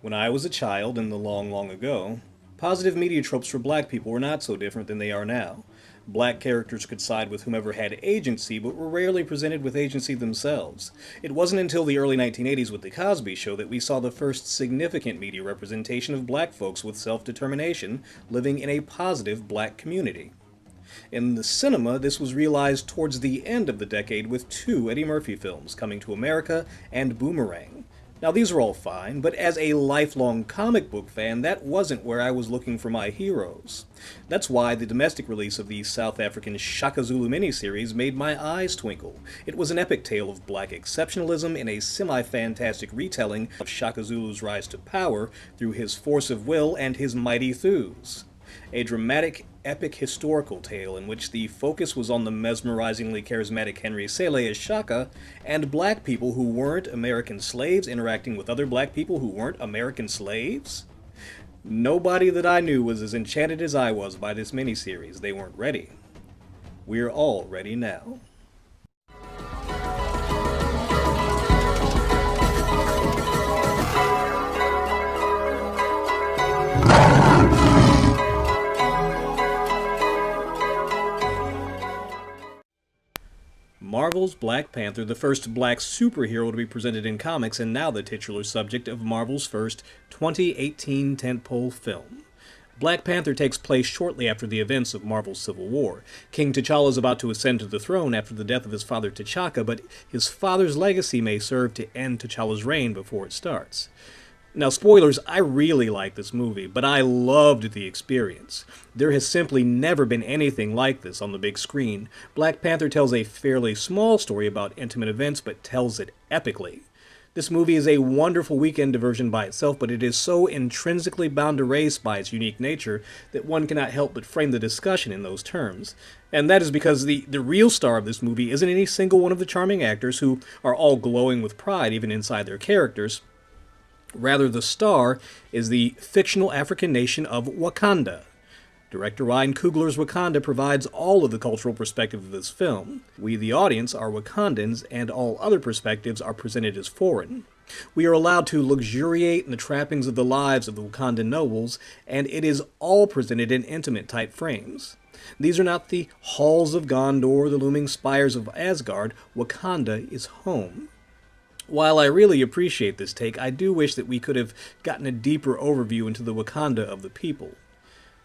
When I was a child in the long, long ago, positive media tropes for black people were not so different than they are now. Black characters could side with whomever had agency, but were rarely presented with agency themselves. It wasn't until the early 1980s with The Cosby Show that we saw the first significant media representation of black folks with self-determination living in a positive black community. In the cinema, this was realized towards the end of the decade with two Eddie Murphy films, Coming to America and Boomerang. Now these are all fine, but as a lifelong comic book fan, that wasn't where I was looking for my heroes. That's why the domestic release of the South African Shaka Zulu miniseries made my eyes twinkle. It was an epic tale of black exceptionalism in a semi-fantastic retelling of Shaka Zulu's rise to power through his force of will and his mighty thews. A dramatic, epic historical tale in which the focus was on the mesmerizingly charismatic Henry Sele as Shaka, and black people who weren't American slaves interacting with other black people who weren't American slaves? Nobody that I knew was as enchanted as I was by this miniseries. They weren't ready. We're all ready now. Marvel's Black Panther, the first black superhero to be presented in comics, and now the titular subject of Marvel's first 2018 tentpole film. Black Panther takes place shortly after the events of Marvel's Civil War. King T'Challa is about to ascend to the throne after the death of his father T'Chaka, but his father's legacy may serve to end T'Challa's reign before it starts. Now, spoilers, I really like this movie, but I loved the experience. There has simply never been anything like this on the big screen. Black Panther tells a fairly small story about intimate events, but tells it epically. This movie is a wonderful weekend diversion by itself, but it is so intrinsically bound to race by its unique nature that one cannot help but frame the discussion in those terms. And that is because the real star of this movie isn't any single one of the charming actors who are all glowing with pride even inside their characters. Rather, the star is the fictional African nation of Wakanda. Director Ryan Coogler's Wakanda provides all of the cultural perspective of this film. We, the audience, are Wakandans, and all other perspectives are presented as foreign. We are allowed to luxuriate in the trappings of the lives of the Wakandan nobles, and it is all presented in intimate type frames. These are not the halls of Gondor or the looming spires of Asgard. Wakanda is home. While I really appreciate this take, I do wish that we could have gotten a deeper overview into the Wakanda of the people.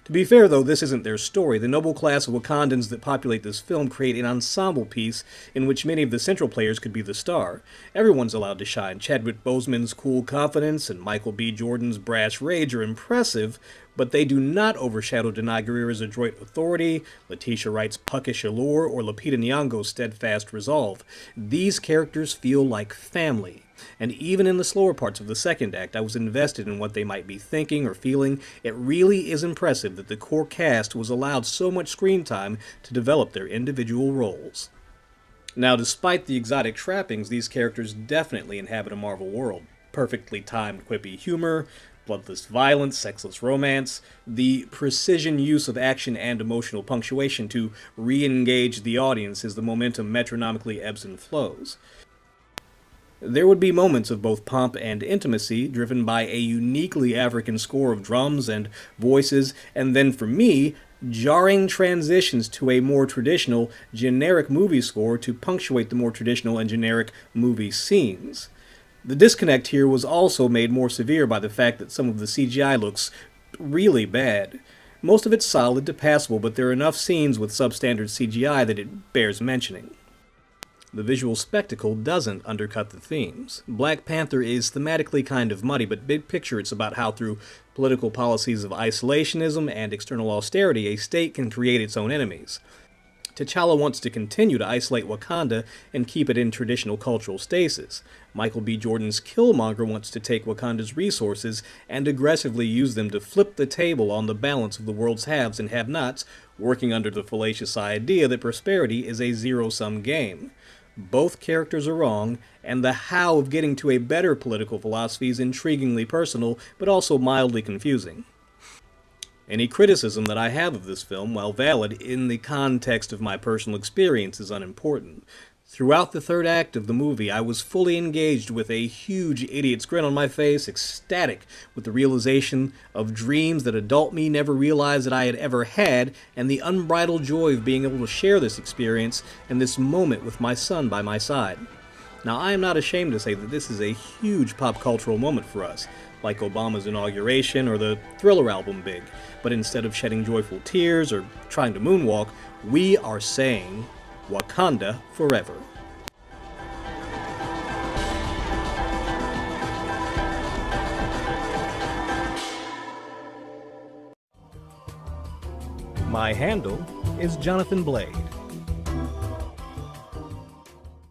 To be fair, though, this isn't their story. The noble class of Wakandans that populate this film create an ensemble piece in which many of the central players could be the star. Everyone's allowed to shine. Chadwick Boseman's cool confidence and Michael B. Jordan's brash rage are impressive, but they do not overshadow Denai Guerrera's adroit authority, Letitia Wright's puckish allure, or Lupita Nyong'o's steadfast resolve. These characters feel like family. And even in the slower parts of the second act, I was invested in what they might be thinking or feeling. It really is impressive that the core cast was allowed so much screen time to develop their individual roles. Now, despite the exotic trappings, these characters definitely inhabit a Marvel world. Perfectly timed quippy humor, bloodless violence, sexless romance, the precision use of action and emotional punctuation to re-engage the audience as the momentum metronomically ebbs and flows. There would be moments of both pomp and intimacy, driven by a uniquely African score of drums and voices, and then for me, jarring transitions to a more traditional, generic movie score to punctuate the more traditional and generic movie scenes. The disconnect here was also made more severe by the fact that some of the CGI looks really bad. Most of it's solid to passable, but there are enough scenes with substandard CGI that it bears mentioning. The visual spectacle doesn't undercut the themes. Black Panther is thematically kind of muddy, but big picture it's about how through political policies of isolationism and external austerity, a state can create its own enemies. T'Challa wants to continue to isolate Wakanda and keep it in traditional cultural stasis. Michael B. Jordan's Killmonger wants to take Wakanda's resources and aggressively use them to flip the table on the balance of the world's haves and have-nots, working under the fallacious idea that prosperity is a zero-sum game. Both characters are wrong, and the how of getting to a better political philosophy is intriguingly personal, but also mildly confusing. Any criticism that I have of this film, while valid in the context of my personal experience, is unimportant. Throughout the third act of the movie, I was fully engaged with a huge idiot's grin on my face, ecstatic with the realization of dreams that adult me never realized that I had ever had, and the unbridled joy of being able to share this experience and this moment with my son by my side. Now, I am not ashamed to say that this is a huge pop cultural moment for us, like Obama's inauguration or the Thriller album Big, but instead of shedding joyful tears or trying to moonwalk, we are saying Wakanda forever. My handle is Johnathanblade.